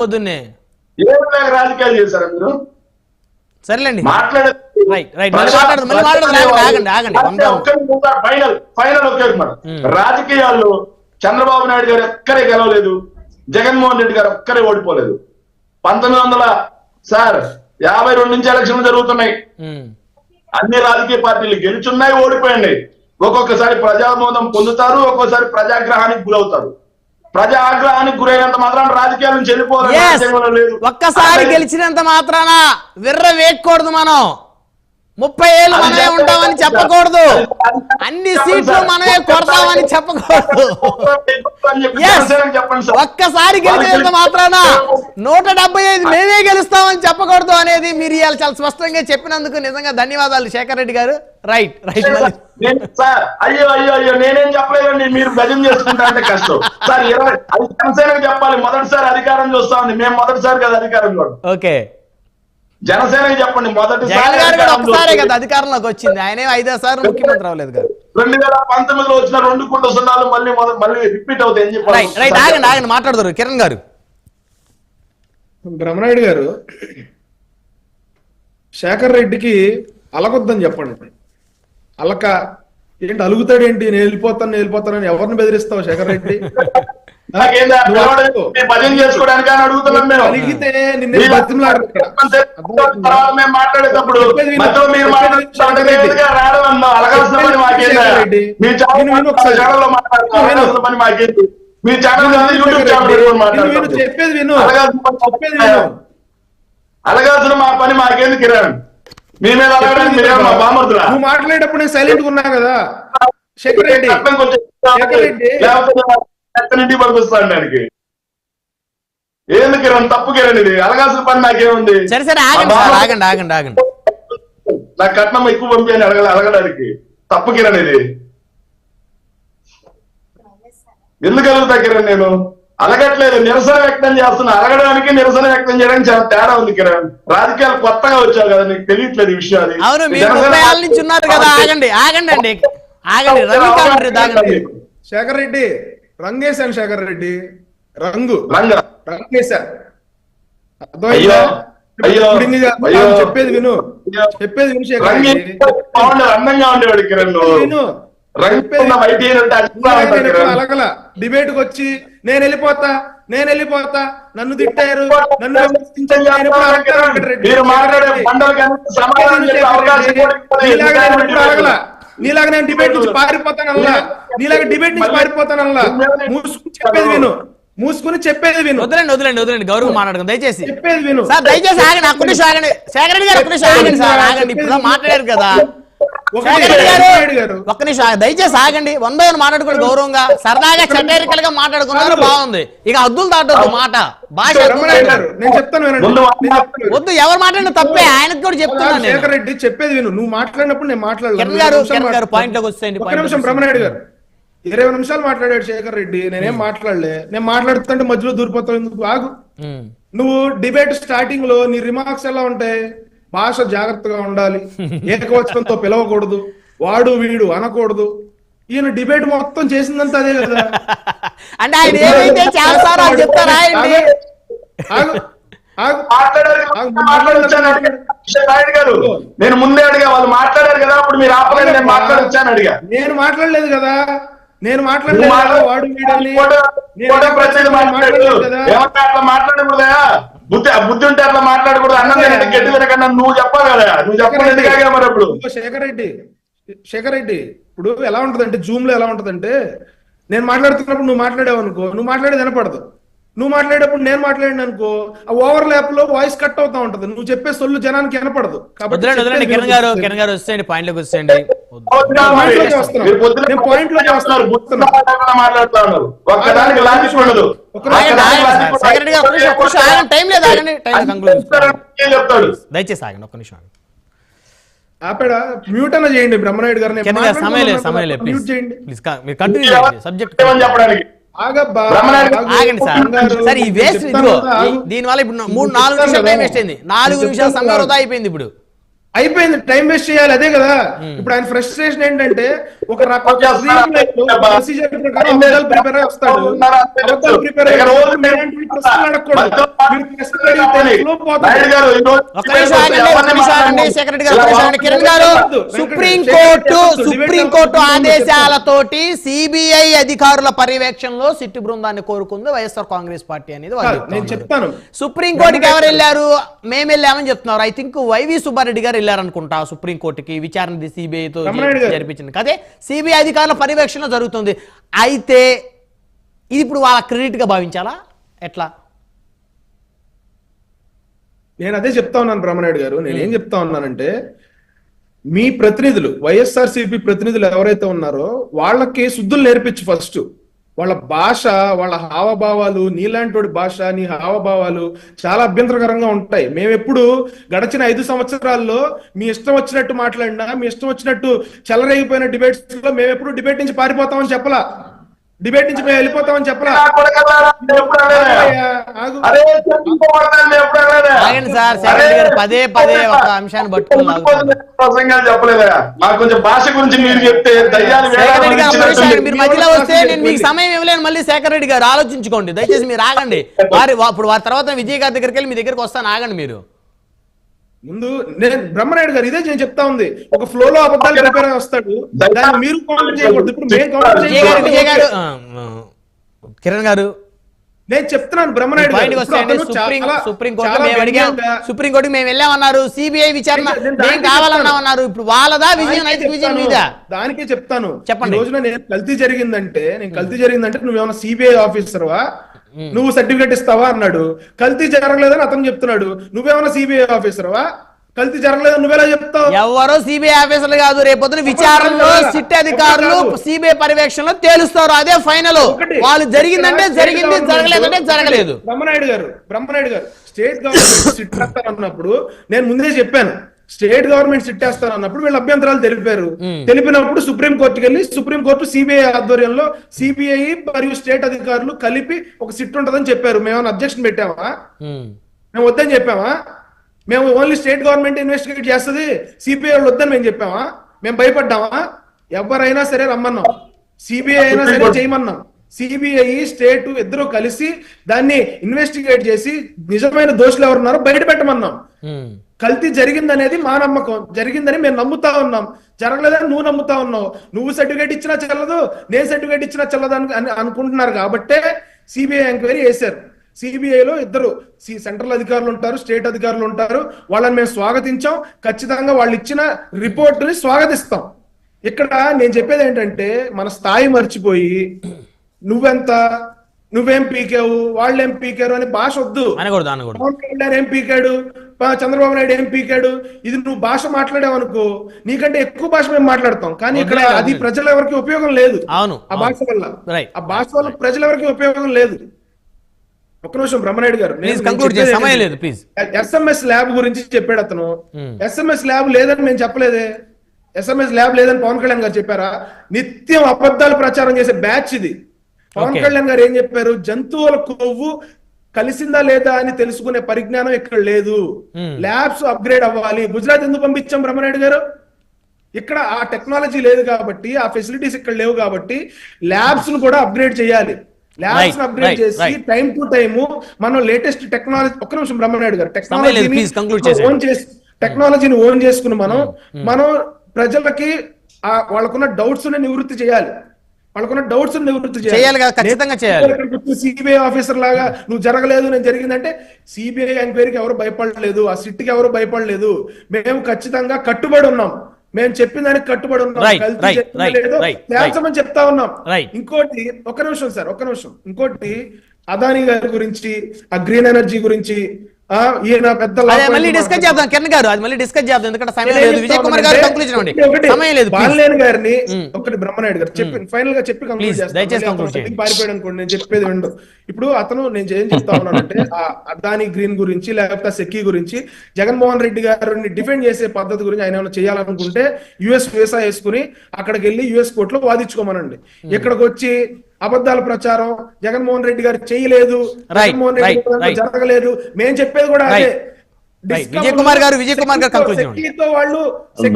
పొద్దున్నే రాజకీయాలు చేశారా మీరు? సరేలేండి, మాట్లాడే ఫైనల్ ఒకే రాజకీయాల్లో చంద్రబాబు నాయుడు గారు ఎక్కడే గెలవలేదు, జగన్మోహన్ రెడ్డి గారు ఒక్కరే ఓడిపోలేదు. 1952 నుంచి ఎలక్షన్లు జరుగుతున్నాయి. అన్ని రాజకీయ పార్టీలు గెలుచున్నాయి, ఓడిపోయింది. ఒక్కొక్కసారి ప్రజామోదం పొందుతారు, ఒక్కొక్కసారి ప్రజాగ్రహానికి గురవుతారు. ప్రజాగ్రహానికి గురైనంత మాత్రాన రాజకీయాల నుంచి వెళ్ళిపోవాలి. ఒక్కసారి గెలిచినంత మాత్రాన విర్ర వేయకూడదు. మనం 30 ఏళ్ళు మనమే ఉంటామని చెప్పకూడదు, అన్ని సీట్లు మనమే కొడతామని చెప్పకూడదు. ఒక్కసారి గెలిచినంత మాత్రాన 175 మేమే గెలుస్తామని చెప్పకూడదు అనేది మీరు ఇవాళ చాలా స్పష్టంగా చెప్పినందుకు నిజంగా ధన్యవాదాలు శేఖర్ రెడ్డి గారు. Right sir. అయ్యో అయ్యో అయ్యో నేనేం చెప్పలేదండి, మీరు భజన చేసుకుంటా అంటే కష్టం సార్. జనసేనకు చెప్పాలి, మొదటిసారి అధికారం చూస్తా ఉంది. మేము మొదటిసారి కదా అధికారం కూడా. ఓకే, జనసేనకి చెప్పండి, మొదటిసారి కదా అధికారంలోకి వచ్చింది. ఆయన 5 సార్లు ముఖ్యమంత్రి అవ్వలేదు కదా. 2019లో వచ్చిన 2 కుంట సున్నాలు మళ్ళీ రిపీట్ అవుతాయి అని చెప్పి ఆగండి మాట్లాడతారు కిరణ్ గారు. బ్రహ్మనాయుడు గారు, శేఖర్ రెడ్డికి అలగొద్దని చెప్పండి. అలక ఏంటి, అలుగుతాడు ఏంటి, నేను వెళ్ళిపోతానని ఎవరిని బెదిరిస్తావు శేఖర్ రెడ్డి? మాట్లాడేటప్పుడు చెప్పేది విను, అలగాల్సిన మా పని మాకేంది కిరణ్? మీ మీద నువ్వు మాట్లాడేటప్పుడు నేను సైలెంట్ ఉన్నా కదా శేఖర్ రెడ్డి. ఇంటికి పంపిస్తాను దానికి. ఏంది కిరణ్, తప్పు కిరణ్, ఇది అలగాల్సిన పని నాకేముంది? నాకు కట్నం ఎక్కువ పంపించని అలగడానికి తప్పు కిరణ్. ఇది ఎందుకు అలుగుతా కిరణ్? నేను అలగట్లేదు, నిరసన వ్యక్తం చేస్తున్నా. అలగడానికి నిరసన వ్యక్తం చేయడానికి చాలా తేడా ఉంది కిరణ్. రాజకీయాలు కొత్తగా వచ్చావు కదా, నీకు తెలియట్లేదు ఈ విషయాలు. శేఖర్ రెడ్డి రంగేశాను, శేఖర్ రెడ్డి రంగేశా. చెప్పేది విను శేఖర్ రెడ్డి. అందంగా ఉండేవాడు కిరణ్. అలగల డిబేట్ కి వచ్చి నేను వెళ్ళిపోతా నన్ను తిట్టారు, నన్ను నీలాగా నేను డిబేట్ నుంచి పారిపోతానల్లా, చెప్పేది విను, మూసుకుని చెప్పేది విను. వదిలేండి గౌరవం మాట్లాడుకుంది దయచేసి. చెప్పేది విను సార్, దయచేసి ఆగండి. శేఖర్ రెడ్డి గారు ఆగండి. ఇప్పుడు మాట్లాడారు కదా ఒక్క నిమిషం దయచేసి ఆగండి. 100 మాట్లాడుకోండి గౌరవంగా, సరదాగా సెటైరికల్ గా మాట్లాడుకున్నారు, బాగుంది. ఇక హద్దులు దాటొద్దు, మాట భాష నేను చెప్తాను వద్దు. ఎవరు మాట్లాడిన తప్పే, ఆయనకు కూడా చెప్తున్నాను. శేఖర్ రెడ్డి చెప్పేది విను, నువ్వు మాట్లాడినప్పుడు నేను మాట్లాడలేదు. పాయింట్ లోకి వస్తాయండి. ఒక్క నిమిషం, బ్రహ్మనాయుడు గారు 20 నిమిషాలు మాట్లాడాడు శేఖర్ రెడ్డి, నేనేం మాట్లాడలే. నేను మాట్లాడుతుంటే మధ్యలో దూరిపోతావు ఎందుకు? ఆగు. నువ్వు డిబేట్ స్టార్టింగ్ లో నీ రిమార్క్స్ ఎలా ఉంటాయి? భాష జాగ్రత్తగా ఉండాలి, ఏకవచనంతో పిలవకూడదు, వాడు వీడు అనకూడదు. ఈయన డిబేట్ మొత్తం చేసిందంతా అదే కదా. అంటే ఆయన ఏమైతే చేస్తారో చెప్తారా? నేను ముందే అడిగా, వాళ్ళు మాట్లాడారు కదా, అప్పుడు మీరు ఆపలేదు. నేను మాట్లాడొచ్చాను అడిగా. నేను మాట్లాడలేదు కదా, వాడు వీడని మాట్లాడకూడదా? బుద్ధి ఉంటే అట్లా మాట్లాడకూడదు. అన్నం గట్టి వినకన్నా నువ్వు చెప్పాలి కదా, నువ్వు చెప్పలేదు మరి. అప్పుడు శేఖర్ రెడ్డి ఇప్పుడు ఎలా ఉంటదంటే, జూమ్ లో ఎలా ఉంటదంటే, నేను మాట్లాడుతున్నప్పుడు నువ్వు మాట్లాడావు అనుకో, నువ్వు మాట్లాడేది వినపడదు. నువ్వు మాట్లాడేటప్పుడు నేను మాట్లాడిన అనుకో, ఆ ఓవర్ ల్యాప్ లో వాయిస్ కట్ అవుతా ఉంటది, నువ్వు చెప్పే సొల్లు జనానికి వినపడదు. కాబట్టి దయచేసి ఆగండి ఒక్క నిమిషం. ఆపేడా మ్యూట్ అన్న చేయండి బ్రహ్మనాయుడు గారిని. చెప్పడానికి ఆగండి సార్. ఈ వేస్ట్ దీని వల్ల ఇప్పుడు 3-4 నిమిషాలు టైం వేస్ట్ అయింది. 4 నిమిషాలు సమయం వృధా అయిపోయింది. ఇప్పుడు అయిపోయింది, టైం వేస్ట్ చేయాలి, అదే కదా. ఇప్పుడు ఆయన ఫ్రస్ట్రేషన్ ఏంటంటే ఒక ప్రొసీజర్ ప్రకారం అబద్ధాలు ప్రిపేర్ అయి వస్తాడు, అబద్ధాలు ప్రిపేర్ అయ్యి ప్రశ్నలు అడగకూడదు. మీరు ప్రశ్నలు అడిగితే flow పోతుంది. సుప్రీంకోర్టు ఆదేశాలతోటి సిబిఐ అధికారుల పర్యవేక్షణలో సిట్టు బృందాన్ని కోరుకుంది వైఎస్ఆర్ కాంగ్రెస్ పార్టీ అనేది నేను చెప్తాను. సుప్రీంకోర్టుకి ఎవరు వెళ్ళారు? మేము వెళ్ళామని చెప్తున్నారు. ఐ థింక్ వైవి సుబ్బారెడ్డి గారు వెళ్ళారనుకుంటా సుప్రీంకోర్టుకి, విచారణ సిబిఐతో జరిపించింది కదే. సిబిఐ అధికారుల పర్యవేక్షణ జరుగుతుంది. అయితే ఇది ఇప్పుడు వాళ్ళ క్రెడిట్ గా భావించాలా ఎట్లా? నేను అదే చెప్తా ఉన్నాను బ్రహ్మనాయుడు గారు. నేను ఏం చెప్తా ఉన్నానంటే, మీ ప్రతినిధులు వైఎస్ఆర్సీపీ ప్రతినిధులు ఎవరైతే ఉన్నారో వాళ్ళకి శుద్ధులు నేర్పించు. ఫస్ట్ వాళ్ళ భాష, వాళ్ళ హావభావాలు, నీలాంటి భాష, నీ హావభావాలు చాలా అభ్యంతరకరంగా ఉంటాయి. మేము ఎప్పుడు గడిచిన 5 సంవత్సరాల్లో మీ ఇష్టం వచ్చినట్టు మాట్లాడినా, మీ ఇష్టం వచ్చినట్టు చెలరేగిపోయిన డిబేట్స్ లో మేము ఎప్పుడు డిబేట్ నుంచి పారిపోతామని చెప్పలా, డిబేట్ నుంచి మేము వెళ్ళిపోతామని చెప్పలా. పదే పదే ఒక అంశాన్ని పట్టుకుని చెప్పలేదా? నాకు కొంచెం భాష గురించి మీరు చెప్తే మీరు మధ్యలో వస్తే నేను మీకు సమయం ఇవ్వలేను. మళ్ళీ శేఖర్ రెడ్డి గారు ఆలోచించుకోండి దయచేసి, మీరు ఆగండి. ఇప్పుడు వారి తర్వాత విజయ్ గారి దగ్గరికి వెళ్ళి మీ దగ్గరికి వస్తాను, ఆగండి మీరు. ముందు నేను బ్రహ్మనాయుడు గారు ఇదే నేను చెప్తా ఉంది, ఒక ఫ్లో లో అబద్ధాలు ప్రిపేర్ అయి వస్తాడు, దాన్ని మీరు కౌంటర్ చేయకూడదు. ఇప్పుడు మేము కౌంటర్ చేయకూడదు. విజయ్ గారు, కిరణ్ గారు, నేను చెప్తున్నాను బ్రహ్మనాయుడు సుప్రీంకోర్టు మేము వెళ్ళామన్నారు, సిబిఐ విచారణ మేము కావాలన్నామన్నారు. ఇప్పుడు వాళ్ళదా విజయం, నైతిక విజయం మీద? దానికే చెప్తాను. చెప్పండి. రోజున నేను కల్తీ జరిగిందంటే నువ్వేమన్నా సిబిఐ ఆఫీసర్వా, నువ్వు సర్టిఫికేట్ ఇస్తావా అన్నాడు. కల్తీ జరగలేదని అతను చెప్తున్నాడు. నువ్వేమన్నా సిబిఐ ఆఫీసర్వా? కల్తీ జరగలేదని నువ్వెలా చెప్తావు? ఎవరో సిబిఐ ఆఫీసర్లు కాదు, రేపొద్దున విచారణలో సిట్ అధికారులు సిబిఐ పర్యవేక్షణలో తేలుస్తారు, అదే ఫైనల్. వాళ్ళు జరిగిందంటే జరిగింది, జరగలేదంటే జరగలేదు. బ్రహ్మనాయుడు గారు స్టేట్ గవర్నమెంట్ సిట్ వేస్తారన్నప్పుడు నేను ముందే చెప్పాను, స్టేట్ గవర్నమెంట్ సిట్ వేస్తారన్నప్పుడు వీళ్ళు అభ్యంతరాలు తెలిపినప్పుడు సుప్రీంకోర్టుకి వెళ్ళి సుప్రీంకోర్టు సిబిఐ ఆధ్వర్యంలో సిబిఐ మరియు స్టేట్ అధికారులు కలిపి ఒక సిట్ ఉంటదని చెప్పారు. మేమేమైనా అబ్జెక్షన్ పెట్టామా? మేము వద్దని చెప్పామా? మేము ఓన్లీ స్టేట్ గవర్నమెంట్ ఇన్వెస్టిగేట్ చేస్తుంది, సిబిఐ వాళ్ళు వద్దని మేము చెప్పామా? మేము భయపడ్డామా? ఎవరైనా సరే రమ్మన్నాం, సిబిఐ అయినా సరే చేయమన్నాం. సిబిఐ స్టేట్ ఇద్దరు కలిసి దాన్ని ఇన్వెస్టిగేట్ చేసి నిజమైన దోషులు ఎవరున్నారో బయట పెట్టమన్నాం. కల్తీ జరిగిందనేది మా నమ్మకం, జరిగిందని మేము నమ్ముతా ఉన్నాం. జరగలేదని నువ్వు నమ్ముతా ఉన్నావు. నువ్వు సర్టిఫికేట్ ఇచ్చినా చెల్లదు, నేను సర్టిఫికేట్ ఇచ్చినా చెల్లదు అని అనుకుంటున్నారు కాబట్టే సిబిఐ ఎంక్వైరీ చేశారు. సిబిఐలో ఇద్దరు సెంట్రల్ అధికారులు ఉంటారు, స్టేట్ అధికారులు ఉంటారు. వాళ్ళని మేము స్వాగతించాం. ఖచ్చితంగా వాళ్ళు ఇచ్చిన రిపోర్టుని స్వాగతిస్తాం. ఇక్కడ నేను చెప్పేది ఏంటంటే, మన స్థాయి మర్చిపోయి నువ్వెంత, నువ్వేం పీకావు, వాళ్ళేం పీకారు అని భాష వద్దు. పవన్ కళ్యాణ్ ఏం పీకాడు, చంద్రబాబు నాయుడు ఏం పీకాడు, ఇది నువ్వు భాష మాట్లాడావు అనుకో, నీకంటే ఎక్కువ భాష మేము మాట్లాడతాం. కానీ ఇక్కడ అది ప్రజల ఎవరికి ఉపయోగం లేదు. ఆ భాష వల్ల ప్రజల ఎవరికి ఉపయోగం లేదు. ఒక్క నిమిషం బ్రహ్మనాయుడు గారు, ఎస్ఎంఎస్ ల్యాబ్ గురించి చెప్పాడు అతను. ఎస్ఎంఎస్ ల్యాబ్ లేదని మేము చెప్పలేదే. ఎస్ఎంఎస్ ల్యాబ్ లేదని పవన్ కళ్యాణ్ గారు చెప్పారా? నిత్యం అబద్ధాలు ప్రచారం చేసే బ్యాచ్ ఇది. పవన్ కళ్యాణ్ గారు ఏం చెప్పారు? జంతువుల కొవ్వు కలిసిందా లేదా అని తెలుసుకునే పరిజ్ఞానం ఇక్కడ లేదు, ల్యాబ్స్ అప్గ్రేడ్ అవ్వాలి. గుజరాత్ ఎందుకు పంపించాం బ్రహ్మనాయుడు గారు? ఇక్కడ ఆ టెక్నాలజీ లేదు కాబట్టి, ఆ ఫెసిలిటీస్ ఇక్కడ లేవు కాబట్టి ల్యాబ్స్ ను కూడా అప్గ్రేడ్ చేయాలి. ల్యాబ్స్ అప్గ్రేడ్ చేసి టైం టు టైమ్ మనం లేటెస్ట్ టెక్నాలజీ, ఒక్క నిమిషం బ్రహ్మనాయుడు గారు, టెక్నాలజీని ఓన్ చేసుకుని మనం ప్రజలకి వాళ్ళకున్న డౌట్స్ నివృత్తి చేయాలి. సిబిఐ ఆఫీసర్ లాగా నువ్వు జరగలేదు నేను జరిగిందంటే, సిబిఐ ఎంక్వైరీకి ఎవరు భయపడలేదు, ఆ సిట్కి ఎవరు భయపడలేదు. మేము ఖచ్చితంగా కట్టుబడి ఉన్నాం, మేము చెప్పిన దానికి కట్టుబడి ఉన్నాం, తేల్చమని చెప్తా ఉన్నాం. ఇంకోటి ఒక్క నిమిషం ఇంకోటి అదానీ గారి గురించి, ఆ గ్రీన్ ఎనర్జీ గురించి ఈయన పెద్ద డిస్కస్ చేద్దాం కిరణ్ గారు, అది మళ్ళీ డిస్కస్ చేద్దాం, ఎందుకంటే సమయం లేదు. విజయ్ కుమార్ గారు కంక్లూజన్ ఇవ్వండి. సమయం లేదు. బాలినేని గారిని ఒకటి బ్రహ్మనాయుడు గారు చెప్పి ఫైనల్ గా చెప్పి పారిపోయాడు అనుకోండి. నేను చెప్పేది విండు. ఇప్పుడు నేను ఏం చెప్తా ఉన్నానంటే, ఆ అదానీ గ్రీన్ గురించి లేకపోతే సెకీ గురించి జగన్మోహన్ రెడ్డి గారిని డిఫెండ్ చేసే పద్ధతి గురించి ఆయన ఏమైనా చేయాలనుకుంటే యుఎస్ వీసా వేసుకుని అక్కడికి వెళ్ళి యుఎస్ కోర్టులో వాదించుకోమనండి. ఇక్కడికి వచ్చి అబద్ధాల ప్రచారం జగన్మోహన్ రెడ్డి గారు చేయలేదు, జగన్మోహన్ రెడ్డి జరగలేదు, మేము చెప్పేది కూడా అదే. విజయ్ కుమార్ గారు conclusion ఇవ్వండి. సెకీతో వాళ్ళు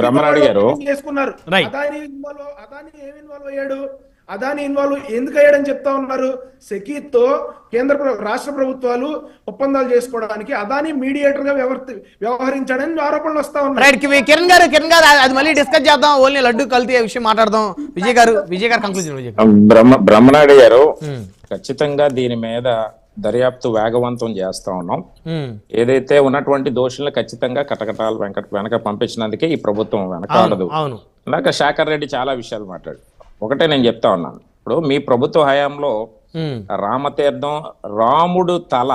బ్రహ్మనాయుడు గారు చేసుకున్నారు. Right. అదాని ఏమి ఇన్వాల్వ్ అయ్యాడు, అదాని ఇన్వాల్వ్ ఎందుకు అయ్యాడని చెప్తా ఉన్నారు. సెకీతో రాష్ట్ర ప్రభుత్వాలు ఒప్పందాలు చేసుకోవడానికి అదాని మీడియేటర్ గా వ్యవహరించాడని ఆరోపణలు వస్తా ఉన్నాయి. రైట్ కిరణ్ గారు అది మళ్ళీ డిస్కస్ చేద్దాం. ఓన్లీ లడ్డు కల్తీ విషయం మాట్లాడదాం. విజయ్ గారు కంక్లూజన్. విజయ్ బ్రహ్మనాయుడు గారు ఖచ్చితంగా దీని మీద దర్యాప్తు వేగవంతం చేస్తా ఉన్నాం. ఏదైతే ఉన్నటువంటి దోషులను ఖచ్చితంగా కటకటాలు వెనక పంపించినందుకే ఈ ప్రభుత్వం వెనకాడదు. ఇందాక శేఖర్ రెడ్డి చాలా విషయాలు మాట్లాడు. ఒకటే నేను చెప్తా ఉన్నాను, ఇప్పుడు మీ ప్రభుత్వ హయాంలో రామతీర్థం రాముడు తల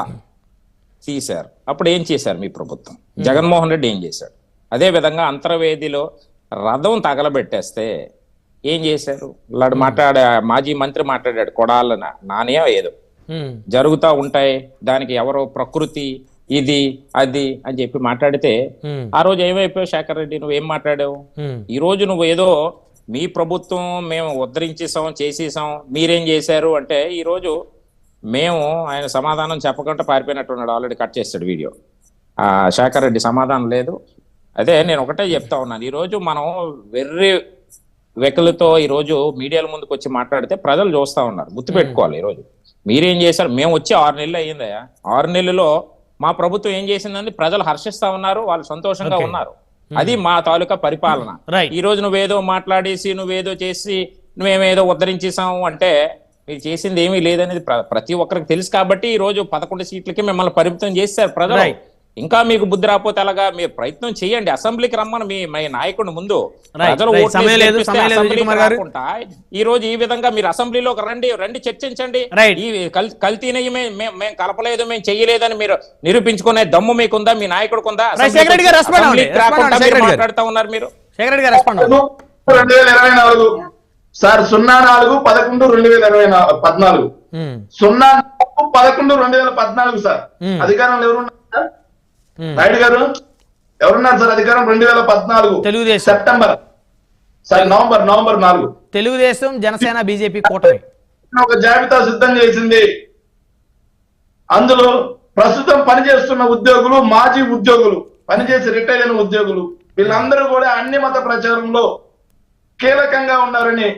తీశారు. అప్పుడు ఏం చేశారు మీ ప్రభుత్వం? జగన్మోహన్ రెడ్డి ఏం చేశాడు? అదే విధంగా అంతర్వేదిలో రథం తగలబెట్టేస్తే ఏం చేశారు? మాజీ మంత్రి మాట్లాడాడు, కొడాల నానియో ఏదో జరుగుతా ఉంటాయి, దానికి ఎవరో ప్రకృతి ఇది అది అని చెప్పి మాట్లాడితే ఆ రోజు ఏమైపోయావు శేఖర్ రెడ్డి? నువ్వేం మాట్లాడావు? ఈ రోజు నువ్వు ఏదో మీ ప్రభుత్వం మేము ఉద్ధరించేసాం చేసేసాం, మీరేం చేశారు అంటే ఈ రోజు మేము ఆయన సమాధానం చెప్పకుండా పారిపోయినట్టున్నాడు. ఆల్రెడీ కట్ చేస్తాడు వీడియో. శేఖర్ రెడ్డి సమాధానం లేదు. అదే నేను ఒకటే చెప్తా ఉన్నాను, ఈరోజు మనం వెర్రి వెకులతో ఈరోజు మీడియాల ముందుకు వచ్చి మాట్లాడితే ప్రజలు చూస్తా ఉన్నారు. గుర్తుపెట్టుకోవాలి, ఈరోజు మీరేం చేశారు? మేము వచ్చి 6 నెలలు అయ్యిందయ్యా. 6 నెలల్లో మా ప్రభుత్వం ఏం చేసిందని ప్రజలు హర్షిస్తా ఉన్నారు, వాళ్ళు సంతోషంగా ఉన్నారు. అది మా తాలూకా పరిపాలన. ఈ రోజు నువ్వేదో మాట్లాడేసి నువ్వేదో చేసి నువ్వేమేదో ఉద్ధరించేసాము అంటే మీరు చేసింది ఏమీ లేదనేది ప్రతి ఒక్కరికి తెలుసు. కాబట్టి ఈ రోజు 11 సీట్లకి మిమ్మల్ని పరిమితం చేశారు ప్రజలు. ఇంకా మీకు బుద్ధి రాకపోతే అలాగా మీరు ప్రయత్నం చేయండి. అసెంబ్లీకి రమ్మని మీ నాయకుడు ముందు ప్రజలు ఈ రోజు ఈ విధంగా మీరు అసెంబ్లీలోకి రండి చర్చించండి. ఈ కల్తీని మేము కలపలేదు, మేము చెయ్యలేదని మీరు నిరూపించుకునే దమ్ము మీకుందా? మీ నాయకుడుకుందా? మాట్లాడుతూ ఉన్నారు మీరు. 2024 సార్ 04/11/2014 04/11/2014 సార్ అధికారంలో ఎవరున్నారు? నాయుడు గారు ఎవరున్నారు సార్ అధికారం? 2014 Telugu Desam September sir November 4 Telugu Desam Janasena BJP కూటమి ఒక జాబితా సిద్ధం చేసింది. అందులో ప్రస్తుతం పనిచేస్తున్న ఉద్యోగులు, మాజీ ఉద్యోగులు, పనిచేసి రిటైర్ అయిన ఉద్యోగులు వీళ్ళందరూ కూడా అన్ని మత ప్రచారంలో కీలకంగా ఉన్నారని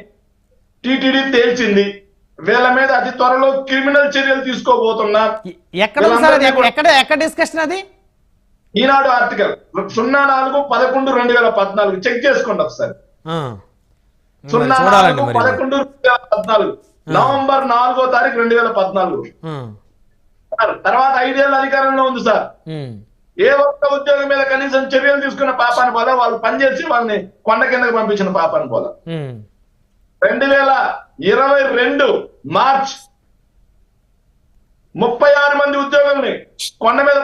టీటీడీ తేల్చింది. వీళ్ళ మీద అతి త్వరలో క్రిమినల్ చర్యలు తీసుకోబోతున్నా. ఎక్కడ డిస్కషన్ అది? ఈనాడు ఆర్టికల్ 04/11/2014 చెక్ చేసుకోండి ఒకసారి. 04/11/2014 నవంబర్ 4వ తారీఖు 2014. తర్వాత 5 ఏళ్ళ అధికారంలో ఉంది సార్. ఏ ఒక్క ఉద్యోగం మీద కనీసం చర్యలు తీసుకున్న పాపాన్ని పోలా, వాళ్ళు పనిచేసి వాళ్ళని కొండ కిందకి పంపించిన పాపాన్ని పోలా. 2022 మార్చ్ 36 మంది ఉద్యోగుల్ని కొండ మీద